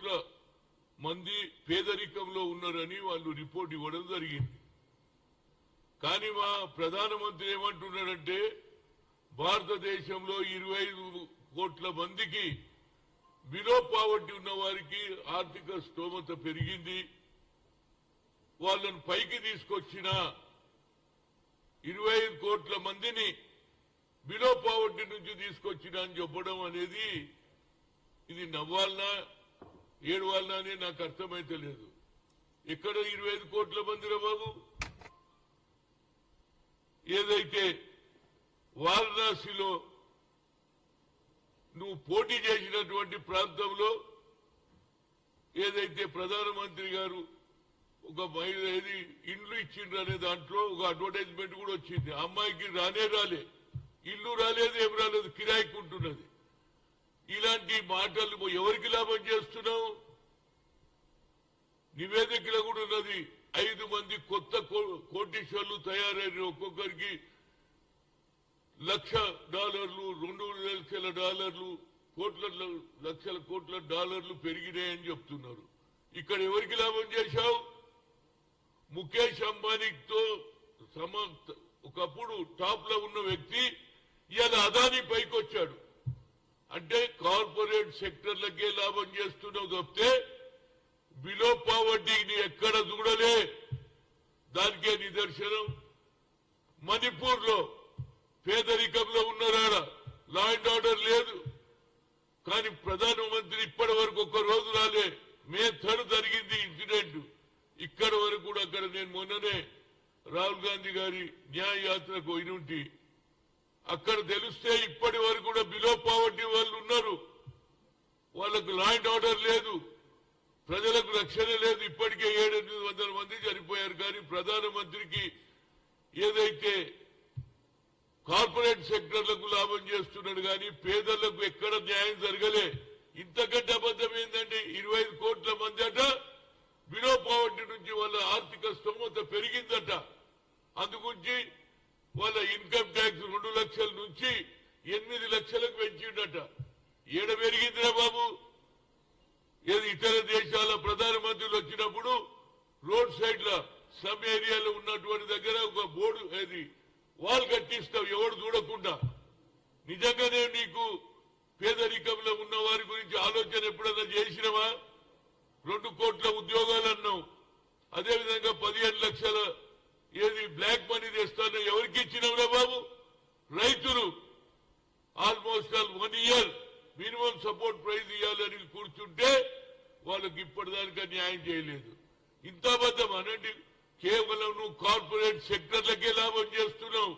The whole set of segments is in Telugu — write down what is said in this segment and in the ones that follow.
కోట్ల మంది పేదరికంలో ఉన్నారని వాళ్ళు రిపోర్ట్ ఇవ్వడం జరిగింది. కానీ మా ప్రధానమంత్రి ఏమంటున్నారంటే భారతదేశంలో 25 కోట్ల మందికి బిలో పావర్టీ ఉన్న వారికి ఆర్థిక స్తోమత పెరిగింది, వాళ్ళను పైకి తీసుకొచ్చిన 25 కోట్ల మందిని బిలో పావర్టీ నుంచి తీసుకొచ్చిన అని చెప్పడం అనేది ఇది నవ్వాలనా ఏడవాలనా అని నాకు అర్థమైతే లేదు. ఎక్కడ 25 కోట్ల మందిరా బాబు? ఏదైతే వారణాసిలో నువ్వు పోటీ చేసినటువంటి ప్రాంతంలో ఏదైతే ప్రధానమంత్రి గారు ఒక మహిళ ఏది ఇండ్లు ఇచ్చిండ్రు అనే దాంట్లో ఒక అడ్వర్టైజ్మెంట్ కూడా వచ్చింది. అమ్మాయికి రాలే, ఇల్లు రాలేదు, ఏం రాలేదు, కిరాయికుంటున్నది. ఇలాంటి మాటలు ఎవరికి లాభం చేస్తున్నావు? నివేదికలో కూడా ఉన్నది 5 మంది కొత్త కోటీశ్వర్లు తయారైన ఒక్కొక్కరికి $1,00,000 $2,00,000 లక్షల కోట్ల డాలర్లు పెరిగినాయని చెప్తున్నారు. ఇక్కడ ఎవరికి లాభం చేశావు? ముఖేష్ అంబానీతో ఒకప్పుడు టాప్ లో ఉన్న వ్యక్తి ఇవాళ అదానీ పైకి వచ్చాడు. అంటే కార్పొరేట్ సెక్టర్లకే లాభం చేస్తున్నావు తప్పితే బిలో పావర్టీని ఎక్కడ చూడలే. దానికే నిదర్శనం మణిపూర్ లో పేదరికంలో ఉన్నారాడ, లా అండ్ ఆర్డర్ లేదు. కానీ ప్రధానమంత్రి ఇప్పటి వరకు ఒక్క రోజు రాలే. మే 3 జరిగింది ఇన్సిడెంట్. ఇక్కడ వరకు కూడా అక్కడ నేను మొన్ననే రాహుల్ గాంధీ గారి న్యాయ యాత్రకు పోయినుంటి. అక్కడ తెలిస్తే ఇప్పటి వరకు కూడా బిలో పావర్టీ వాళ్ళు ఉన్నారు. వాళ్లకు లా అండ్ ఆర్డర్ లేదు, ప్రజలకు రక్షణ లేదు. ఇప్పటికే 700-800 మంది చనిపోయారు. కానీ ప్రధానమంత్రికి ఏదైతే కార్పొరేట్ సెక్టర్లకు లాభం చేస్తున్నాడు కానీ పేదలకు ఎక్కడ న్యాయం జరగలే. ఇంతకంటే అబద్ధం ఏంటంటే 25 కోట్ల మంది అట బిలో పావర్టీ నుంచి వాళ్ళ ఆర్థిక స్తోమత పెరిగిందట. అందుగురించి వాళ్ళ ఇన్కమ్ ట్యాక్స్ 2 లక్షల నుంచి 8 లక్షలకు పెంచిండట. ఏడ పెరిగిందిరా బాబు? ఏది ఇతర దేశాల ప్రధానమంత్రులు వచ్చినప్పుడు రోడ్ సైడ్ ల సమ్ ఏరియాలో ఉన్నటువంటి దగ్గర ఒక బోర్డు ఏది వాల్ కట్టిస్తావు ఎవడు చూడకుండా. నిజంగానే నీకు పేదరికంలో ఉన్న వారి గురించి ఆలోచన ఎప్పుడన్నా చేసినవా? 2 కోట్ల ఉద్యోగాలు అన్నావు. అదేవిధంగా 15 లక్షల ఏది బ్లాక్ మనీ తెస్తానో ఎవరికి ఇచ్చినవురా బాబు? రైతులు almost 1 year minimum support praise ఇవ్వాలని కూర్చుంటే వాళ్ళకి ఇప్పటిదానికా న్యాయం చేయలేదు. ఇంత అబద్ధం అనండి. కేవలం నువ్వు కార్పొరేట్ సెక్టర్లకే లాభం చేస్తున్నావు,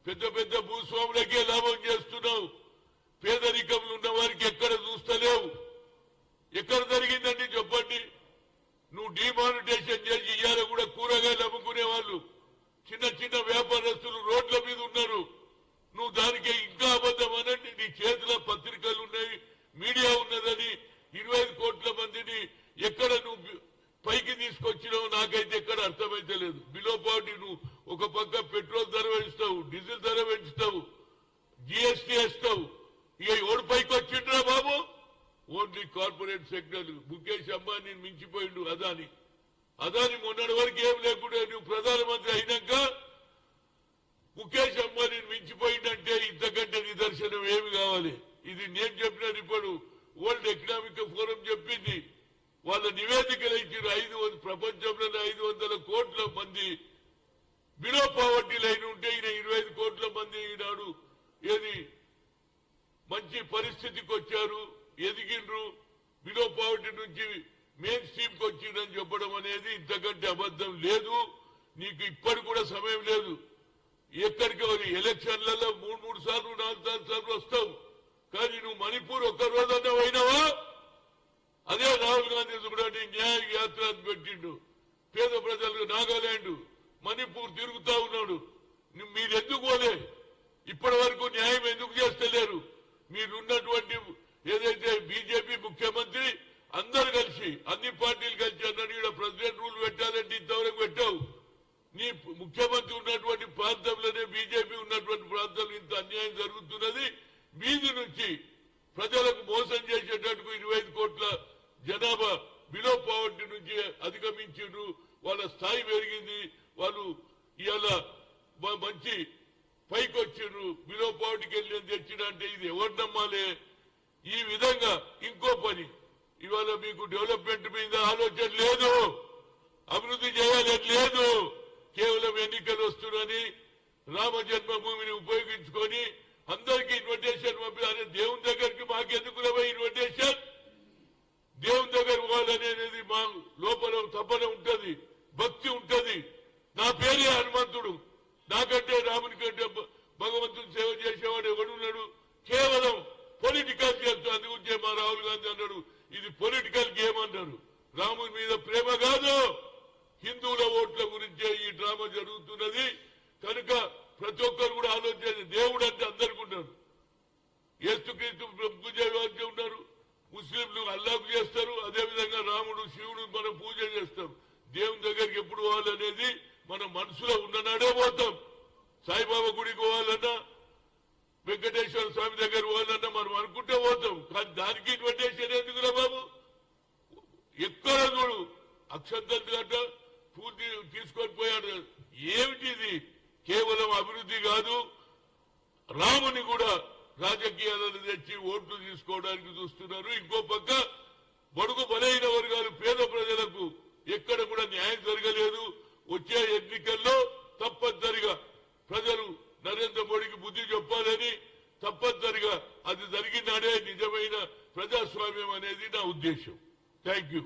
పెద్ద పెద్ద భూస్వాములకే లాభం చేస్తున్నావు. పేదరికంలో ఉన్న వారికి ఎక్కడ చూస్తలేవు. ఎక్కడ జరిగిందండి చెప్పండి? నువ్వు డిమానిటైజేషన్ చేసి ఇయ్యాల కూడా కూరగాయలు అమ్ముకునే వాళ్ళు చిన్న చిన్న వ్యాపారస్తులు రోడ్ల మీద ఉన్నారు. నువ్వు దానికి ఇంకా అబద్ధం అనండి. నీ చేతిలో పత్రికలు ఉన్నాయి, మీడియా ఉన్నదని 25 కోట్ల మందిని ఎక్కడ నువ్వు పైకి తీసుకొచ్చినావు నాకైతే ఎక్కడ అర్థమైతే లేదు. బిలో పావర్టీ నువ్వు ఒక పక్క పెట్రోల్ ధర పెంచుతావు, డీజిల్ ధర పెంచుతావు, జీఎస్టీ వేస్తావు. ఇక ఎవడు పైకి వచ్చిండ్రా బాబు? Only corporate sector. Mukesh Ambani మించిపోయిండు అదాని. మొన్నటి వరకు ఏం లేకుండా నువ్వు ప్రధానమంత్రి అయినాక ముఖేష్ అంబానీని మించిపోయిందంటే ఇంతకంటే నిదర్శనం ఏమి కావాలి? ఇది నేను చెప్పిన ఇప్పుడు వరల్డ్ ఎకనామిక్ ఫోరం చెప్పింది. వాళ్ళ నివేదికలు ఇచ్చిన ప్రపంచంలో 500 కోట్ల మంది బిలో పావర్టీ లైన్ ఉంటే ఈయన 25 కోట్ల మంది ఈనాడు ఏది మంచి పరిస్థితికి వచ్చారు, ఎదిగిండ్రు, బిలో పావర్టీ నుంచి మెయిన్ స్ట్రీమ్ కి వచ్చిందని చెప్పడం అనేది ఇంతకంటే అబద్ధం లేదు. నీకు ఇప్పటికి కూడా సమయం లేదు. ఎక్కడికి ఎలక్షన్లలో 3 సార్లు 4 సార్లు వస్తావు. కానీ నువ్వు మణిపూర్ ఒక్క రోజన్నా పోయినావా? అదే రాహుల్ గాంధీ కూడా న్యాయ యాత్ర పెట్టిండు. పేద ప్రజలకు నాగాలాండ్ మణిపూర్ తిరుగుతా ఉన్నాడు. మీరెందుకు పోలే? ఇప్పటి వరకు న్యాయం ఎందుకు చేస్తలేరు? మీరున్నటువంటి ఏదైతే బీజేపీ ముఖ్యమంత్రి అందరు కలిసి అన్ని పార్టీలు కలిసి అన్నాడు ఇక్కడ ప్రెసిడెంట్ రూల్ పెట్టాలంటే ఇంతవరకు పెట్టావు. నీ ముఖ్యమంత్రి ఉన్నటువంటి ప్రాంతంలోనే బీజేపీ ఉన్నటువంటి ప్రాంతంలో ఇంత అన్యాయం జరుగుతున్నది. వీధి నుంచి ప్రజలకు మోసం చేసేటట్టుకు 25 కోట్ల జనాభా బిలో పావర్టీ నుంచి అధిగమించారు, వాళ్ళ స్థాయి పెరిగింది, వాళ్ళు ఇవాళ మంచి పైకి వచ్చారు, బిలో పావర్టీకి వెళ్ళి తెచ్చినంటే ఇది ఎవరు నమ్మాలి? ఈ విధంగా ఇంకో పని, ఇవాళ మీకు డెవలప్మెంట్ మీద ఆలోచన లేదు, అభివృద్ధి చేయాలని లేదు, కేవలం ఎన్నికలు వస్తున్నారని రామ జన్మభూమిని ఉపయోగించుకొని అందరికీ ఇన్విటేషన్ పంపించాలి. దేవుని దగ్గరికి మాకెందుకు ఇన్విటేషన్? దేవుని దగ్గర పోవాలనేది మా లోపల తపన ఉంటది, భక్తి ఉంటది. నా పేరే హనుమంతుడు, నాకంటే రాముని కంటే భగవంతుని సేవ చేసేవాడు ఎవడున్నాడు? కేవలం పొలిటికల్ గేమ్స్. అందుగురించే మా రాహుల్ గాంధీ అన్నాడు ఇది పొలిటికల్ గేమ్ అన్నారు. రాముని మీద ప్రేమ కాదు, హిందువుల ఓట్ల గురించే ఈ డ్రామా జరుగుతున్నది. కనుక ప్రతి ఒక్కరు కూడా ఆలోచించారు. దేవుడు అంటే అందరికీ ఉన్నారు, యేసుక్రీస్తు పూజ ఉన్నారు, ముస్లింలు అల్లాకు చేస్తారు, అదేవిధంగా రాముడు శివుడు మనం పూజ చేస్తాం. దేవుని దగ్గరికి ఎప్పుడు పోవాలనేది మన మనసులో ఉన్ననాడే పోతాం. సాయిబాబా గుడికి పోవాలన్నా, వెంకటేశ్వర స్వామి దగ్గర పోవాలన్నా మనం అనుకుంటే పోతాం. కానీ దానికి ఇన్విటేషన్ ఎందుకురా బాబు? ఎక్కడ చూడు అక్షంతలు గట్ట పూర్తి తీసుకొని పోయాడు. ఏమిటిది? కేవలం అభివృద్ధి కాదు, రాముని కూడా రాజకీయాలను తెచ్చి ఓట్లు తీసుకోవడానికి చూస్తున్నారు. ఇంకో పక్క బడుగు బలైన వర్గాలు, పేద ప్రజలకు ఎక్కడ కూడా న్యాయం జరగలేదు. వచ్చే ఎన్నికల్లో తప్పనిసరిగా ప్రజలు నరేంద్ర మోడీకి బుద్ధి చెప్పాలని, తప్పనిసరిగా అది జరిగినాడే నిజమైన ప్రజాస్వామ్యం అనేది నా ఉద్దేశం. Thank you.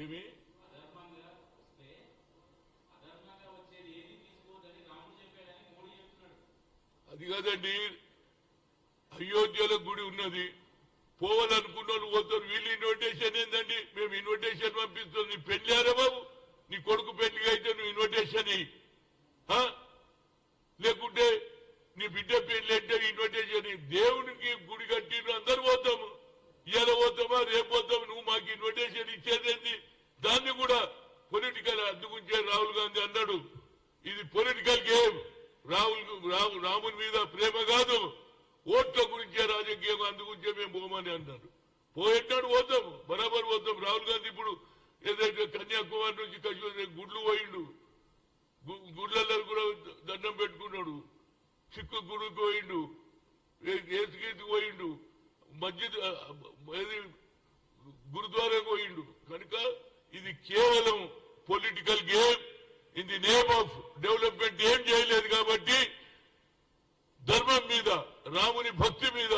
ఏమి అది కాదండి, అయోధ్యలో గుడి ఉన్నది, పోవాలనుకున్న వాళ్ళు పోతారు. వీళ్ళు ఇన్విటేషన్ ఏందండి? మేము ఇన్విటేషన్ పంపిస్తాం. నీ పెళ్ళారా బాబు? నీ కొడుకు పెళ్లిగా అయితే నువ్వు ఇన్విటేషన్ లేకుంటే నీ బిడ్డ పెళ్లి అంటే ఇన్విటేషన్. దేవునికి గుడి కట్టిన అందరు పోతాము, ఇవాళ పోతామా రేపు పోతాము, నువ్వు మాకు ఇన్విటేషన్ ఇచ్చేదేంటి? దాన్ని కూడా పొలిటికల్. అందుకుంచే రాహుల్ గాంధీ అన్నాడు ఇది పొలిటికల్ గేమ్. రాముని మీద ప్రేమ కాదు, ఓట్ల గురించే రాజకీయం, అందుగురించే మేము పోమని అన్నాడు. పోయేటాడు పోతాము, బరాబర్ పోతాం. రాహుల్ గాంధీ ఇప్పుడు ఏదైతే కన్యాకుమారి నుంచి కశ్మీర్ గుడ్లు పోయిండు, గుడ్లలో కూడా దండం పెట్టుకున్నాడు, సిక్కు గుడికి పోయిండు, ఏసుగీతికి పోయిండు, మస్జిద్ గురుద్వారాకు పోయిండు. కనుక ఇది కేవలం political game. In the name of development ఏం చేయలేదు. కాబట్టి ధర్మం మీద, రాముని భక్తి మీద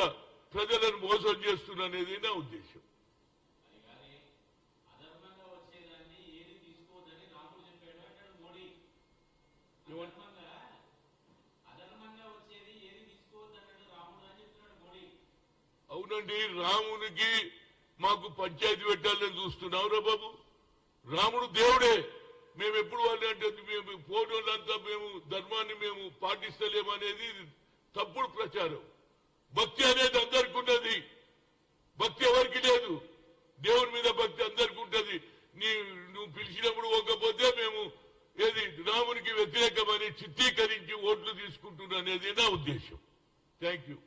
ప్రజలను మోసం చేస్తున్నది నా ఉద్దేశం. అవునండి, రామునికి మాకు పంచాయతీ పెట్టాలని చూస్తున్నావురా బాబు. రాముడు దేవుడే. మేము ఎప్పుడు వాళ్ళు అంటే మేము ఫోటోలంతా మేము ధర్మాన్ని మేము పాటిస్తలేమనేది తప్పుడు ప్రచారం. భక్తి అనేది అందరికీ ఉన్నది, భక్తి ఎవరికి లేదు. దేవుని మీద భక్తి అందరికీ ఉంటది. నువ్వు పిలిచినప్పుడు పోకపోతే మేము ఏది రామునికి వ్యతిరేకమని చిత్రీకరించి ఓట్లు తీసుకుంటున్నా అనేది నా ఉద్దేశం. Thank you.